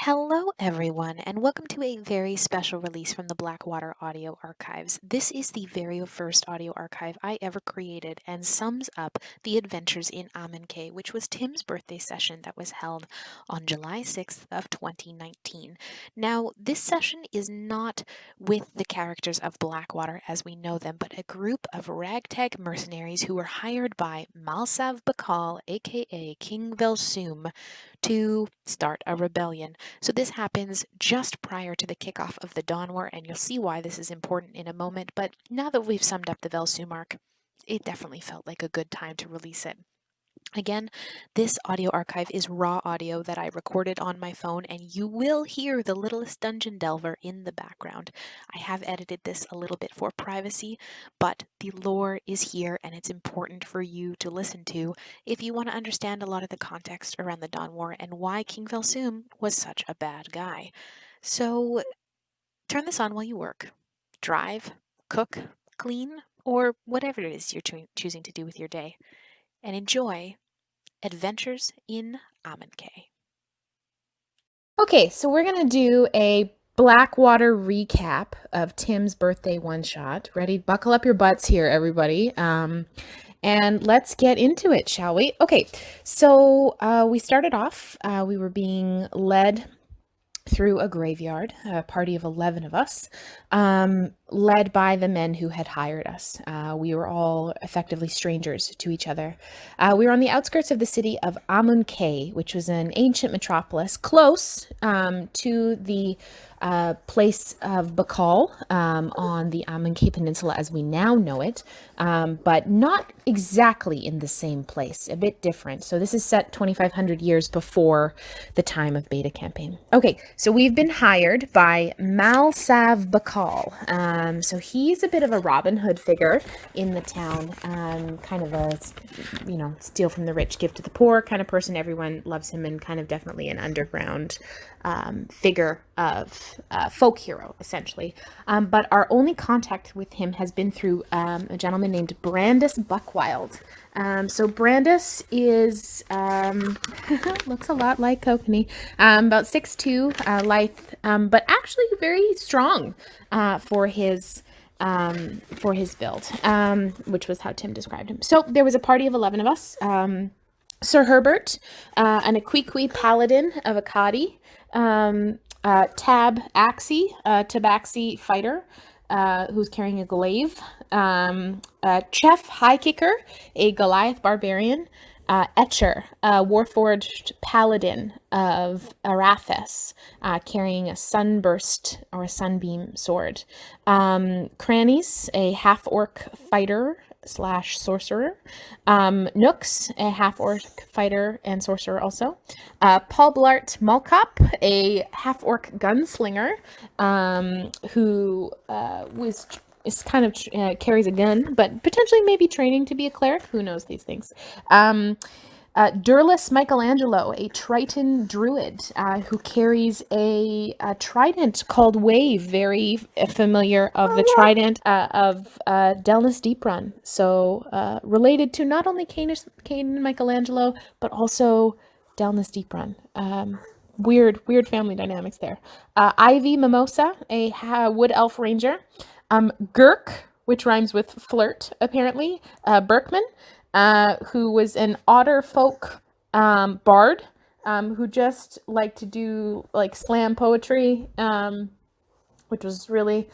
Hello, everyone, and welcome to a very special release from the Blackwater Audio Archives. This is the very first audio archive I ever created and sums up the adventures in Ahmun, which was Tim's birthday session that was held on July 6th of 2019. Now, this session is not with the characters of Blackwater as we know them, but a group of ragtag mercenaries who were hired by Molsove Bakal, aka King Vel Soom, to start a rebellion. So this happens just prior to the kickoff of the Dawn War, and you'll see why this is important in a moment. But now that we've summed up the Vel Soom arc, it definitely felt like a good time to release it. Again, this audio archive is raw audio that I recorded on my phone, and you will hear the littlest dungeon delver in the background. I have edited this a little bit for privacy, but the lore is here and it's important for you to listen to if you want to understand a lot of the context around the Dawn War and why King Vel Soom was such a bad guy. So turn this on while you work, drive, cook, clean, or whatever it is you're choosing to do with your day, and enjoy Adventures in Ahmun. Okay, so we're going to do a Blackwater recap of Tim's birthday one-shot. Ready? Buckle up your butts here, everybody. And let's get into it, shall we? Okay, so we started off, we were being led through a graveyard, a party of 11 of us, led by the men who had hired us. We were all effectively strangers to each other. We were on the outskirts of the city of Ahmun, which was an ancient metropolis close to the place of Bakal on the Ahmun Peninsula as we now know it, but not exactly in the same place, a bit different. So this is set 2,500 years before the time of beta campaign. Okay, so we've been hired by Malsav Bakal. So he's a bit of a Robin Hood figure in the town, kind of a, steal from the rich, give to the poor kind of person. Everyone loves him, and kind of definitely an underground figure of folk hero, essentially. But our only contact with him has been through a gentleman named Brandis Buckwild. So Brandis is looks a lot like Kokanee, about 6'2", lithe, but actually very strong for his build, which was how Tim described him. So there was a party of 11 of us. Sir Herbert, an Aquiqui paladin of Akkadi, Tab Axi, Tabaxi fighter, who's carrying a glaive, Chef Highkicker, a Goliath barbarian, Etcher, a warforged paladin of Arathis, carrying a sunburst or a sunbeam sword, Crannies, a half-orc fighter slash sorcerer, Nooks, a half-orc fighter and sorcerer also, Paul Blart Malkop, a half-orc gunslinger, who is kind of carries a gun, but potentially maybe training to be a cleric. Who knows these things? Durlus Michelangelo, a Triton druid, who carries a trident called Wave, very familiar of the trident of Delnus Deeprun. So related to not only Cain and Michelangelo, but also Delnus Deeprun. Weird family dynamics there. Ivy Mimosa, a wood elf ranger. Gurk, which rhymes with flirt, apparently. Berkman, who was an otter folk bard, who just liked to do like slam poetry, which was really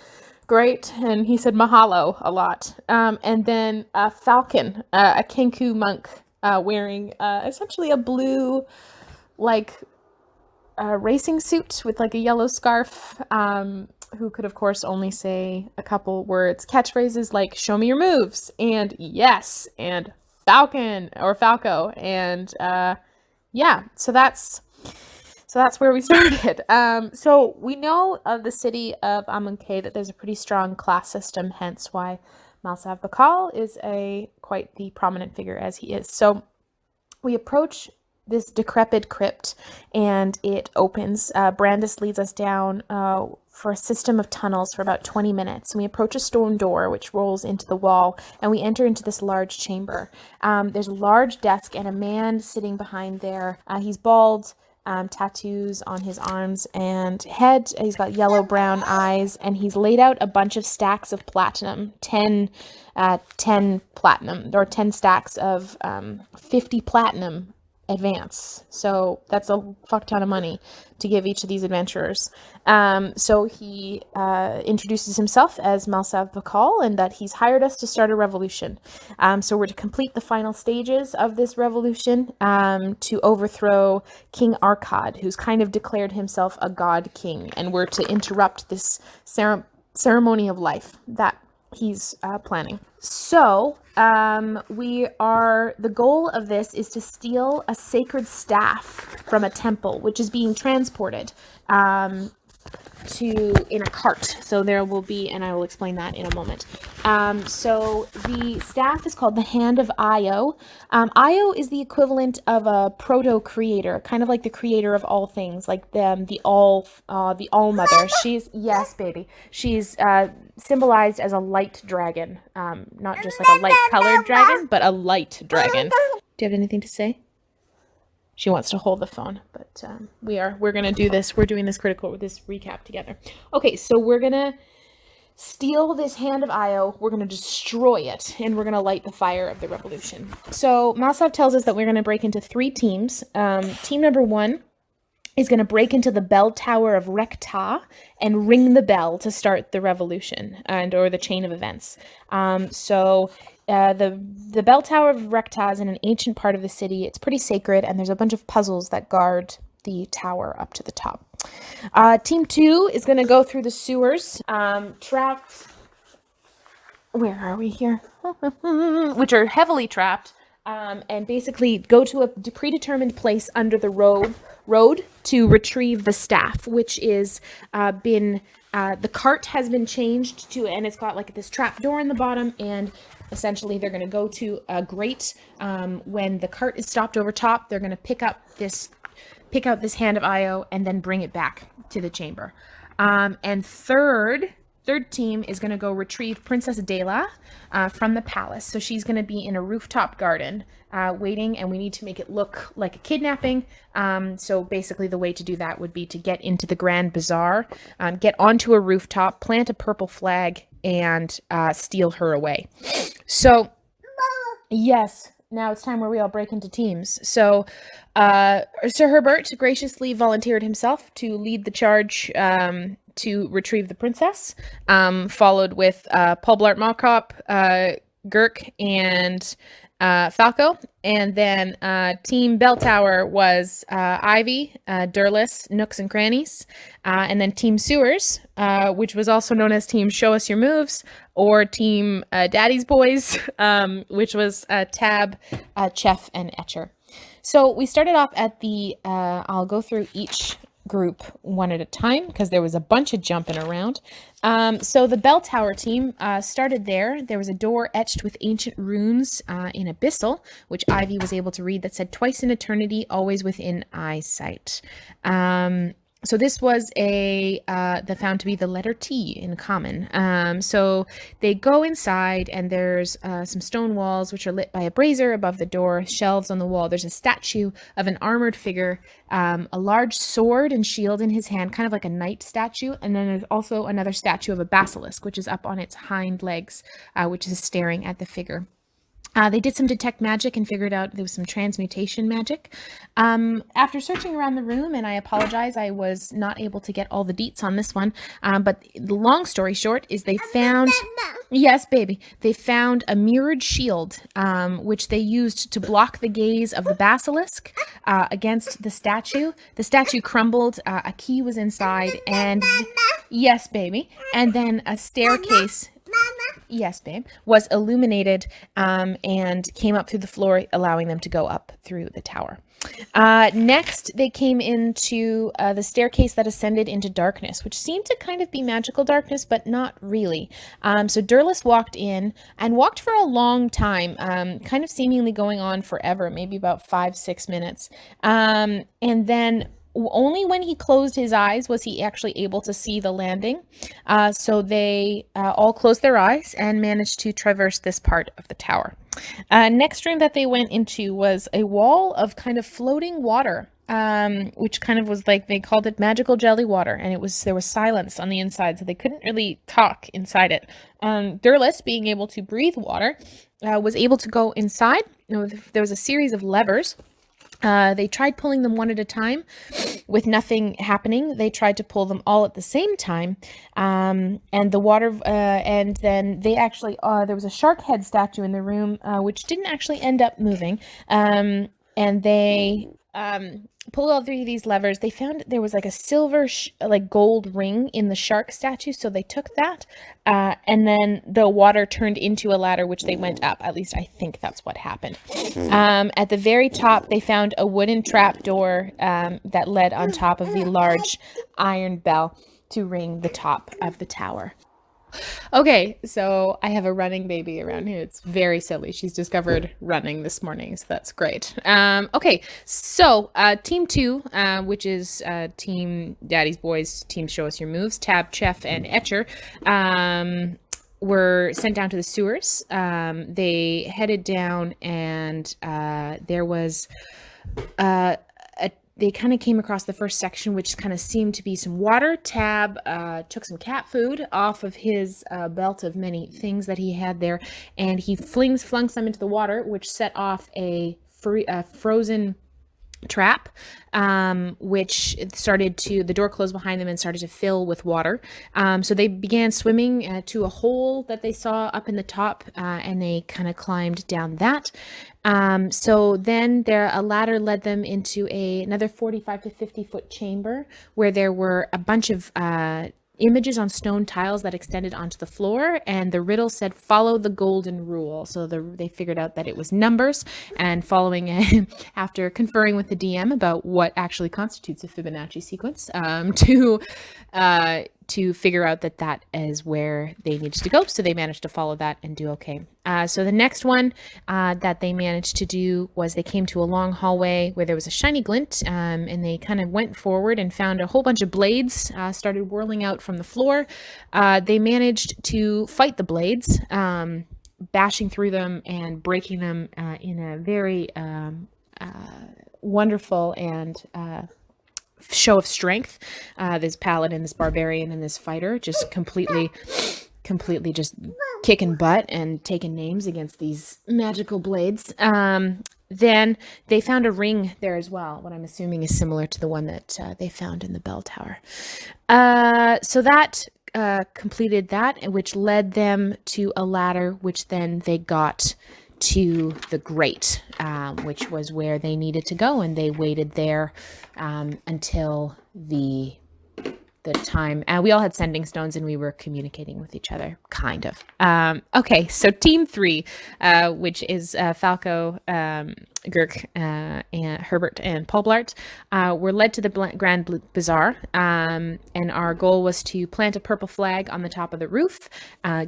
great. And he said mahalo a lot. And then Falcon, a Kenku monk, wearing essentially a blue, like, racing suit with like a yellow scarf, who could of course only say a couple words, catchphrases like "show me your moves" and "yes" and "Falcon" or "Falco," and yeah, so that's where we started. So we know of the city of Ahmun that there's a pretty strong class system, hence why Molsove Bakal is quite the prominent figure as he is. So we approach this decrepit crypt, and it opens. Brandis leads us down for a system of tunnels for about 20 minutes. And we approach a stone door, which rolls into the wall, and we enter into this large chamber. There's a large desk and a man sitting behind there. He's bald, tattoos on his arms and head. He's got yellow-brown eyes, and he's laid out a bunch of stacks of platinum, 10 platinum, or 10 stacks of 50 platinum advance. So that's a fuck ton of money to give each of these adventurers. So he introduces himself as Molsove Bakal and that he's hired us to start a revolution. So we're to complete the final stages of this revolution to overthrow King Arkad, who's kind of declared himself a god king, and we're to interrupt this ceremony of life that he's planning. So, the goal of this is to steal a sacred staff from a temple, which is being transported in a cart. So there will be, and I will explain that in a moment. So the staff is called the Hand of Io. Io is the equivalent of a proto-creator, kind of like the creator of all things, like the All Mother. She's, yes, baby. She's symbolized as a light dragon, not just like a light-colored dragon, but a light dragon. Do you have anything to say? She wants to hold the phone, but we're gonna do this. We're doing this recap together. Okay, so we're gonna steal this Hand of Io. We're gonna destroy it, and we're gonna light the fire of the revolution. So Malsav tells us that we're gonna break into 3 teams. Team number 1 is going to break into the bell tower of Rekta and ring the bell to start the revolution or the chain of events. The bell tower of Rekta is in an ancient part of the city. It's pretty sacred, and there's a bunch of puzzles that guard the tower up to the top. Team 2 is going to go through the sewers, trapped. Where are we here? Which are heavily trapped. And basically go to a predetermined place under the road to retrieve the staff, which is the cart has been changed to, and it's got like this trap door in the bottom, and essentially they're going to go to a grate. When the cart is stopped over top, they're going to pick out this Hand of Io and then bring it back to the chamber. And third team is going to go retrieve Princess Dela from the palace. So she's going to be in a rooftop garden waiting, and we need to make it look like a kidnapping. So basically the way to do that would be to get into the Grand Bazaar, get onto a rooftop, plant a purple flag, and steal her away. So, yes, now it's time where we all break into teams. So Sir Herbert graciously volunteered himself to lead the charge to retrieve the princess, followed with Paul Blart Mallcop, Girk, and Falco. And then Team Bell Tower was Ivy, Durless, Nooks, and Crannies. And then Team Sewers, which was also known as Team Show Us Your Moves, or Team Daddy's Boys, which was Tab, Chef, and Etcher. So we started off at I'll go through each group one at a time because there was a bunch of jumping around. So the Bell Tower team started there. There was a door etched with ancient runes in abyssal, which Ivy was able to read, that said twice in eternity, always within eyesight. So this was that found to be the letter T in common. So they go inside, and there's some stone walls which are lit by a brazier above the door, shelves on the wall. There's a statue of an armored figure, a large sword and shield in his hand, kind of like a knight statue. And then there's also another statue of a basilisk, which is up on its hind legs, which is staring at the figure. They did some detect magic and figured out there was some transmutation magic. After searching around the room, and I apologize, I was not able to get all the deets on this one, but the long story short is they found... Yes, baby. They found a mirrored shield, which they used to block the gaze of the basilisk against the statue. The statue crumbled, a key was inside, and... Yes, baby. And then a staircase... Yes, babe, was illuminated and came up through the floor, allowing them to go up through the tower. Next, they came into the staircase that ascended into darkness, which seemed to kind of be magical darkness, but not really. So Durless walked in and walked for a long time, kind of seemingly going on forever, maybe about 5-6 minutes. And then only when he closed his eyes was he actually able to see the landing. So they all closed their eyes and managed to traverse this part of the tower. Next room that they went into was a wall of kind of floating water. which kind of was like, they called it magical jelly water, and there was silence on the inside, so they couldn't really talk inside it. Durless, being able to breathe water, was able to go inside. There was a series of levers. They tried pulling them one at a time with nothing happening. They tried to pull them all at the same time. And the water, and then they actually, there was a shark head statue in the room, which didn't actually end up moving. And they pulled all three of these levers. They found there was like a silver, like gold ring in the shark statue. So they took that, and then the water turned into a ladder, which they went up. At least I think that's what happened. At the very top, they found a wooden trap door that led on top of the large iron bell to ring the top of the tower. Okay, so I have a running baby around here. It's very silly. She's discovered running this morning, so that's great. Okay, so team 2, which is team Daddy's Boys, team Show Us Your Moves, Tab, Chef, and Etcher, were sent down to the sewers. They headed down, and there was they kind of came across the first section, which kind of seemed to be some water. Tab took some cat food off of his belt of many things that he had there, and he flung some into the water, which set off a frozen trap, which the door closed behind them and started to fill with water. So they began swimming to a hole that they saw up in the top, and they kind of climbed down that. So then a ladder led them into another 45 to 50 foot chamber where there were a bunch of images on stone tiles that extended onto the floor, and the riddle said, "Follow the golden rule." So they figured out that it was numbers, and following after conferring with the DM about what actually constitutes a Fibonacci sequence, to figure out that is where they needed to go. So they managed to follow that and do okay. So the next one that they managed to do was they came to a long hallway where there was a shiny glint, and they kind of went forward and found a whole bunch of blades started whirling out from the floor. They managed to fight the blades, bashing through them and breaking them in a very wonderful and show of strength. This paladin, this barbarian, and this fighter just completely just kicking butt and taking names against these magical blades. Then they found a ring there as well, what I'm assuming is similar to the one that they found in the bell tower. So that completed that, which led them to a ladder, which then they got to the grate, which was where they needed to go, and they waited there until the time. We all had sending stones, and we were communicating with each other, kind of. Okay, so team 3, which is Falco, Girk, and Herbert, and Paul Blart, were led to the Grand Bazaar, and our goal was to plant a purple flag on the top of the roof,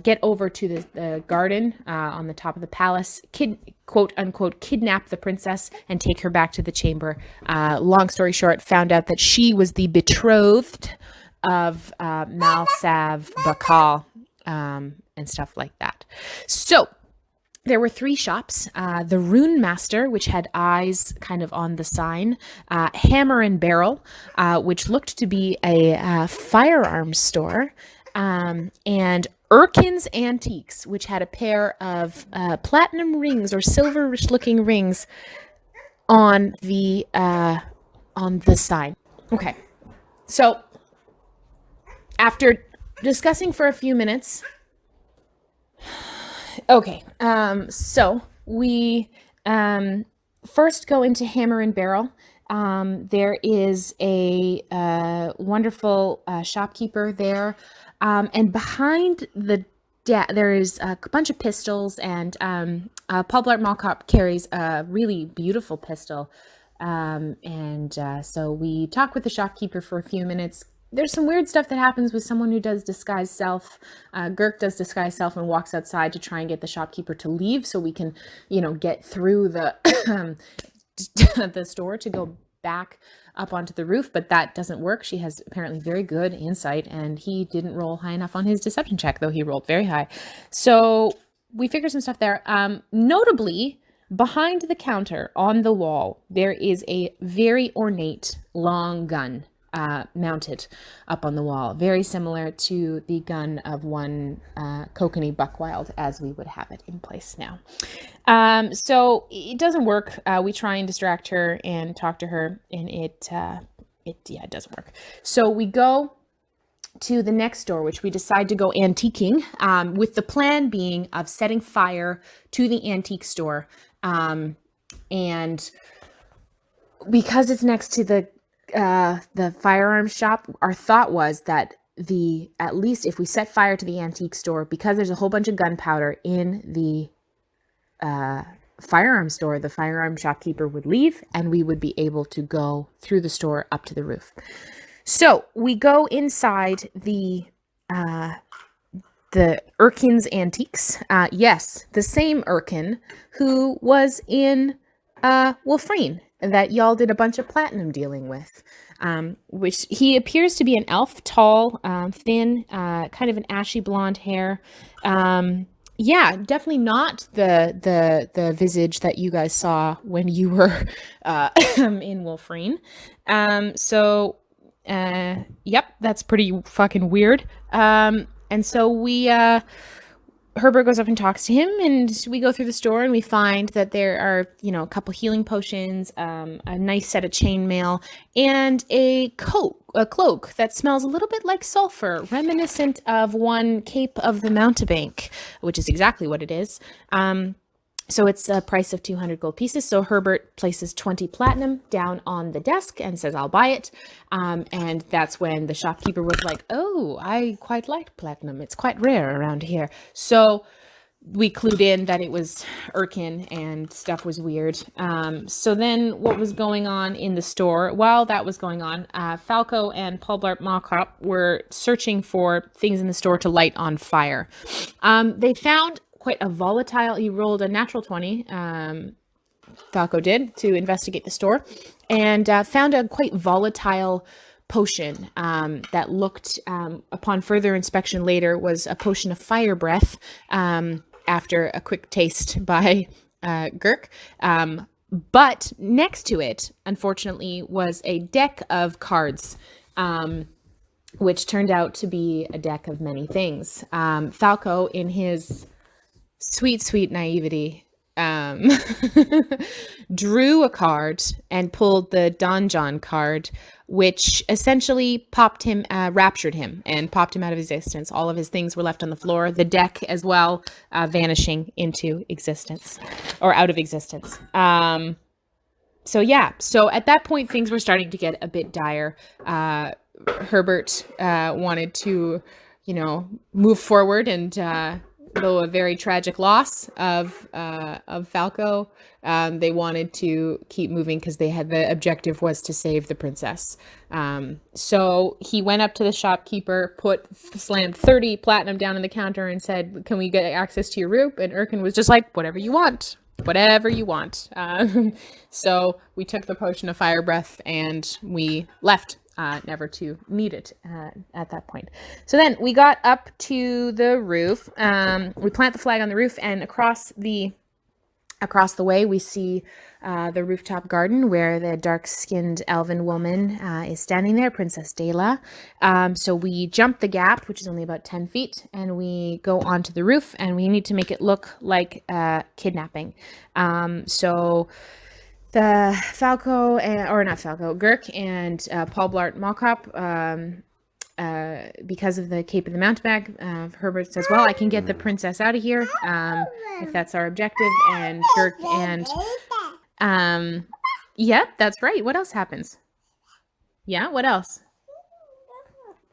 get over to the garden on the top of the palace, quote unquote, kidnap the princess and take her back to the chamber. Long story short, found out that she was the betrothed of Molsove Bakal, and stuff like that. So there were 3 shops. The Rune Master, which had eyes kind of on the sign. Hammer and Barrel, which looked to be a firearms store. And Erkin's Antiques, which had a pair of platinum rings or silverish looking rings on the sign. Okay, so after discussing for a few minutes, okay, so we first go into Hammer and Barrel. There is a wonderful shopkeeper there, and behind there is a bunch of pistols, and Paul Blart Mall Cop carries a really beautiful pistol, and so we talk with the shopkeeper for a few minutes. There's some weird stuff that happens with someone who does disguise self. Girk does disguise self and walks outside to try and get the shopkeeper to leave so we can, get through the the store to go back up onto the roof, but that doesn't work. She has apparently very good insight, and he didn't roll high enough on his deception check, though he rolled very high. So we figured some stuff there. Notably, Behind the counter on the wall, there is a very ornate long gun mounted up on the wall, very similar to the gun of one Kokanee Buckwild as we would have it in place now. So it doesn't work. We try and distract her and talk to her, and it doesn't work. So we go to the next door, which we decide to go antiquing, with the plan being of setting fire to the antique store. And because it's next to the firearms shop, our thought was that at least if we set fire to the antique store, because there's a whole bunch of gunpowder in the firearms store, the firearm shopkeeper would leave and we would be able to go through the store up to the roof. So we go inside the Erkin's Antiques. Yes, the same Erkin who was in Wolfreen that y'all did a bunch of platinum dealing with. Which he appears to be an elf, tall, thin, kind of an ashy blonde hair. Yeah, definitely not the visage that you guys saw when you were in Wolfreen. Yep, that's pretty fucking weird. And so Herbert goes up and talks to him, and we go through the store and we find that there are, a couple healing potions, a nice set of chainmail, and a cloak that smells a little bit like sulfur, reminiscent of one Cape of the Mountebank, which is exactly what it is. So it's a price of 200 gold pieces. So Herbert places 20 platinum down on the desk and says, I'll buy it. And that's when the shopkeeper was like, oh, I quite like platinum. It's quite rare around here. So we clued in that it was Erkin and stuff was weird. So then what was going on in the store? While that was going on, Falco and Paulblart Mallcop were searching for things in the store to light on fire. They found quite a volatile, he rolled a natural 20, Falco did, to investigate the store, and found a quite volatile potion that looked, upon further inspection later, was a potion of fire breath, after a quick taste by Girk. But next to it, unfortunately, was a deck of cards, which turned out to be a deck of many things. Falco, in his sweet naivety, drew a card and pulled the Donjon card, which essentially raptured him and popped him out of existence. All of his things were left on the floor, the deck as well, vanishing into existence, or out of existence. So at that point, things were starting to get a bit dire. Herbert wanted to, move forward, and though a very tragic loss of Falco, they wanted to keep moving because the objective was to save the princess. So he went up to the shopkeeper, slammed 30 platinum down on the counter and said, can we get access to your room? And Erkin was just like, whatever you want. So we took the potion of fire breath and we left, never to need it at that point. So then we got up to the roof. We plant the flag on the roof, and across the way we see the rooftop garden where the dark-skinned elven woman is standing there, Princess Dela. So we jump the gap, which is only about 10 feet, and we go onto the roof, and we need to make it look like kidnapping. So the Girk and Paulblart Mallcop, because of the Cape of the Mountebank, Herbert says, well, I can get the princess out of here, if that's our objective. And Girk and yep, that's right. What else happens? Yeah, what else?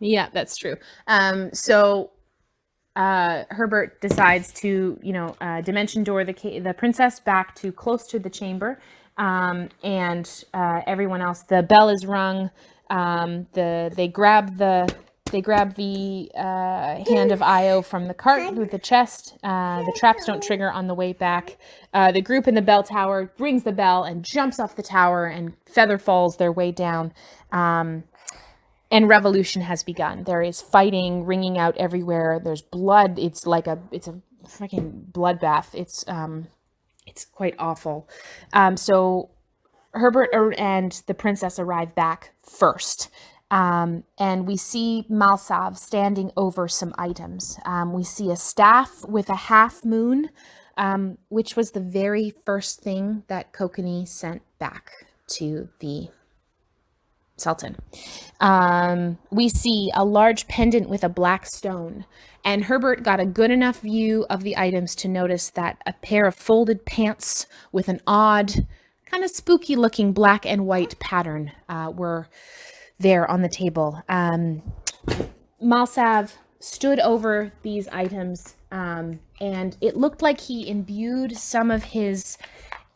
Yeah, that's true. So Herbert decides to, dimension door the princess back to close to the chamber, and everyone else. The bell is rung. They grab the hand of Io from the cart with the chest. The traps don't trigger on the way back. The group in the bell tower rings the bell and jumps off the tower, and feather falls their way down. And revolution has begun. There is fighting ringing out everywhere. There's blood. It's a freaking bloodbath. It's quite awful. So Herbert and the princess arrive back first. And we see Malsav standing over some items. We see a staff with a half moon, which was the very first thing that Kokani sent back to the Sultan. We see a large pendant with a black stone, and Herbert got a good enough view of the items to notice that a pair of folded pants with an odd, kind of spooky looking black and white pattern were there on the table. Malsav stood over these items, and it looked like he imbued some of his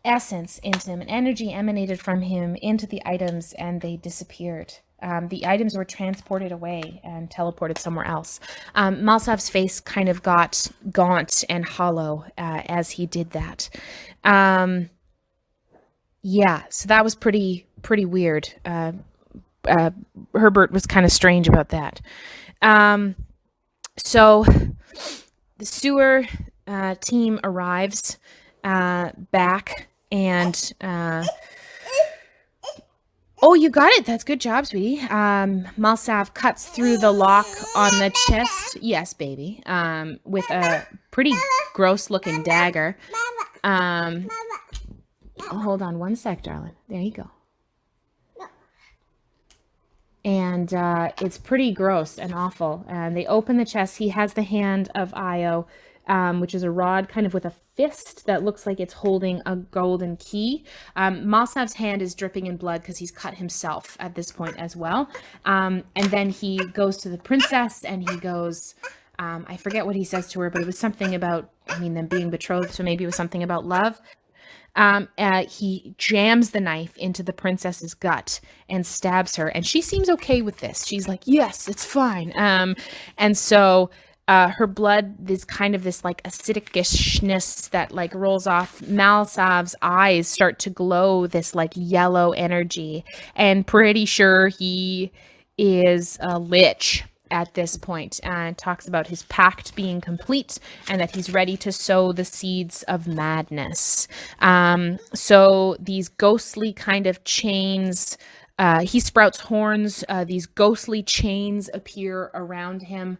essence into him, and energy emanated from him into the items, and they disappeared. The items were transported away and teleported somewhere else. Malsav's face kind of got gaunt and hollow as he did that. Yeah, so that was pretty weird. Herbert was kind of strange about that. So the sewer team arrives back, and oh, you got it. That's good job, sweetie. Malsav cuts through the lock on the chest. Yes, baby. With a pretty gross looking dagger. Hold on one sec, darling. There you go. And it's pretty gross and awful. And they open the chest. He has the hand of Io, which is a rod kind of with a fist that looks like it's holding a golden key. Malsav's hand is dripping in blood because he's cut himself at this point as well. And then he goes to the princess and he goes, I forget what he says to her, but it was something about, them being betrothed, so maybe it was something about love. He jams the knife into the princess's gut and stabs her, and she seems okay with this. She's like, yes, it's fine. And so her blood is kind of this like acidicness that like rolls off. Malsav's eyes start to glow this like yellow energy, and pretty sure he is a lich at this point, and talks about his pact being complete and that he's ready to sow the seeds of madness. So these ghostly kind of chains, he sprouts horns, these ghostly chains appear around him,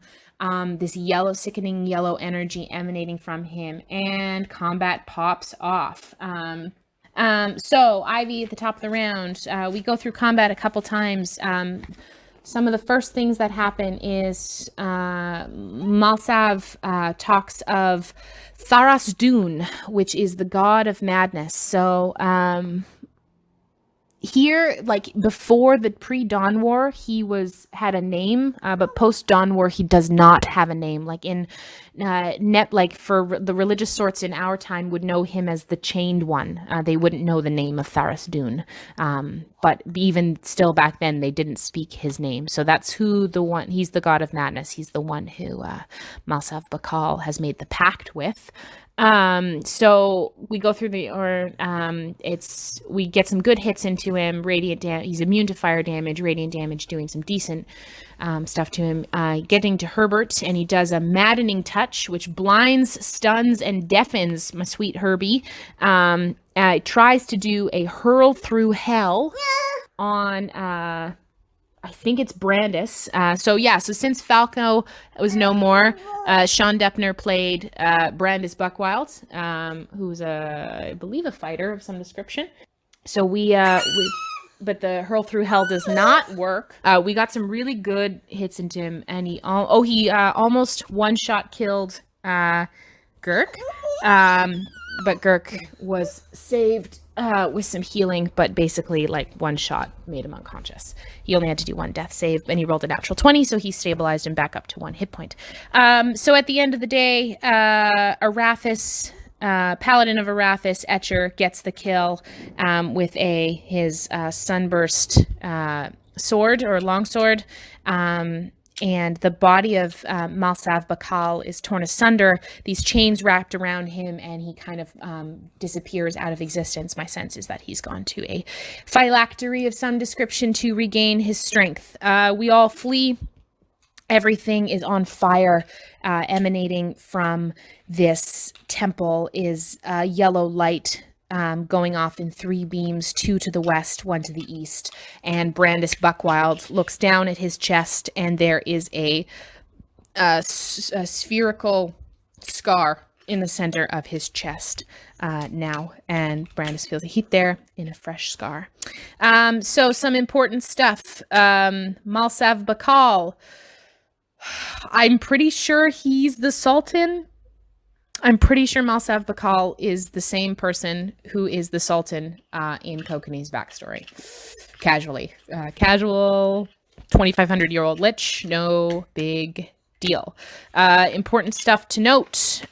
this yellow, sickening yellow energy emanating from him, and combat pops off. So Ivy at the top of the round, we go through combat a couple times. Some of the first things that happen is Malsav talks of Tharas Dun, which is the god of madness. So here, like before the pre-Dawn War, he had a name, but post-Dawn War, he does not have a name. Like in like for the religious sorts in our time would know him as the Chained One. They wouldn't know the name of Tharas Dun. But even still back then, they didn't speak his name. So that's who he's the god of madness. He's the one who Molsove Bakal has made the pact with. So we go through we get some good hits into him. He's immune to fire damage, radiant damage, doing some decent stuff to him. Getting to Herbert, and he does a maddening touch, which blinds, stuns, and deafens my sweet Herbie. Tries to do a hurl through hell on I think it's Brandis. So since Falco was no more, Sean Deppner played Brandis Buckwild, who's I believe a fighter of some description. So but the hurl through hell does not work. We got some really good hits into him, and he almost one-shot killed Girk. But Girk was saved with some healing, but basically like one shot made him unconscious. He only had to do one death save, and he rolled a natural 20, so he stabilized him back up to 1 hit point. So at the end of the day, Arathis, Paladin of Arathis, Etcher, gets the kill with his sunburst sword or longsword. And the body of Molsove Bakal is torn asunder, these chains wrapped around him, and he kind of disappears out of existence. My sense is that he's gone to a phylactery of some description to regain his strength. We all flee Everything is on fire. Emanating from this temple is a yellow light going off in three beams, two to the west, one to the east. And Brandis Buckwild looks down at his chest, and there is a spherical scar in the center of his chest now, and Brandis feels the heat there in a fresh scar. So some important stuff. Molsove Bakal. I'm pretty sure he's the Sultan. I'm pretty sure Malsav Bakal is the same person who is the Sultan in Kokanee backstory. Casual 2,500-year-old lich, no big deal. Important stuff to note.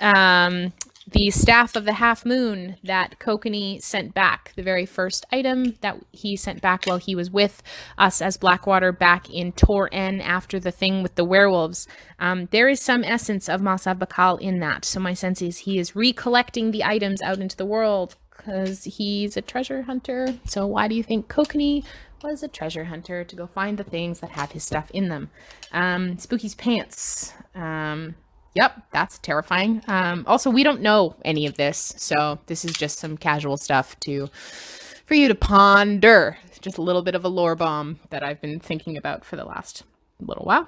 The staff of the half moon that Kokanee sent back, the very first item that he sent back while he was with us as Blackwater back in Tor N after the thing with the werewolves. There is some essence of Molsove Bakal in that. So my sense is he is recollecting the items out into the world because he's a treasure hunter. So why do you think Kokanee was a treasure hunter? To go find the things that have his stuff in them. Spooky's pants. Yep, that's terrifying. Also, we don't know any of this, so this is just some casual stuff for you to ponder. Just a little bit of a lore bomb that I've been thinking about for the last little while.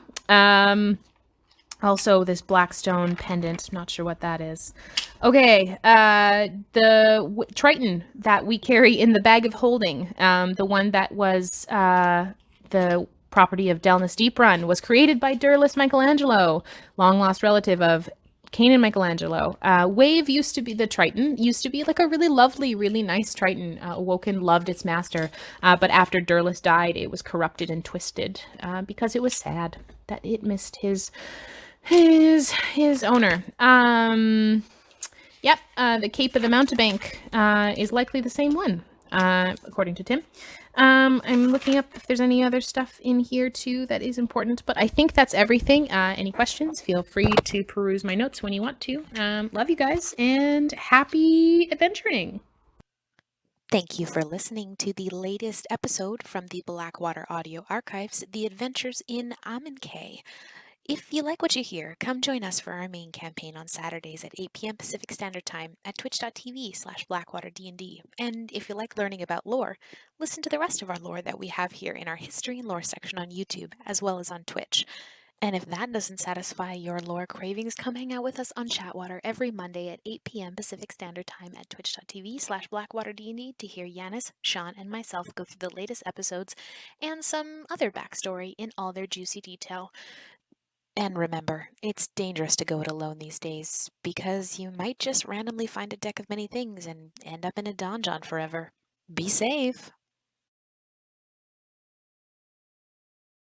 Also, this Blackstone pendant, not sure what that is. Okay, the Triton that we carry in the bag of holding, the one that was the property of Delnus Deeprun, was created by Durlus Michelangelo, long lost relative of Cain and Michelangelo. Wave used to be the Triton, used to be like a really lovely, really nice Triton. Woken loved its master, but after Durlus died, it was corrupted and twisted because it was sad that it missed his owner. Yep, the Cape of the Mountebank is likely the same one, according to Tim. I'm looking up if there's any other stuff in here too that is important, but I think that's everything. Any questions, feel free to peruse my notes when you want to. Love you guys, and happy adventuring. Thank you for listening to the latest episode from the Blackwater Audio Archives, The Adventures in Ahmun. If you like what you hear, come join us for our main campaign on Saturdays at 8 p.m. Pacific Standard Time at twitch.tv/BlackwaterDND. And if you like learning about lore, listen to the rest of our lore that we have here in our History and Lore section on YouTube, as well as on Twitch. And if that doesn't satisfy your lore cravings, come hang out with us on Chatwater every Monday at 8 p.m. Pacific Standard Time at twitch.tv/BlackwaterDND to hear Yanis, Sean, and myself go through the latest episodes and some other backstory in all their juicy detail. And remember, it's dangerous to go it alone these days, because you might just randomly find a deck of many things and end up in a donjon forever. Be safe!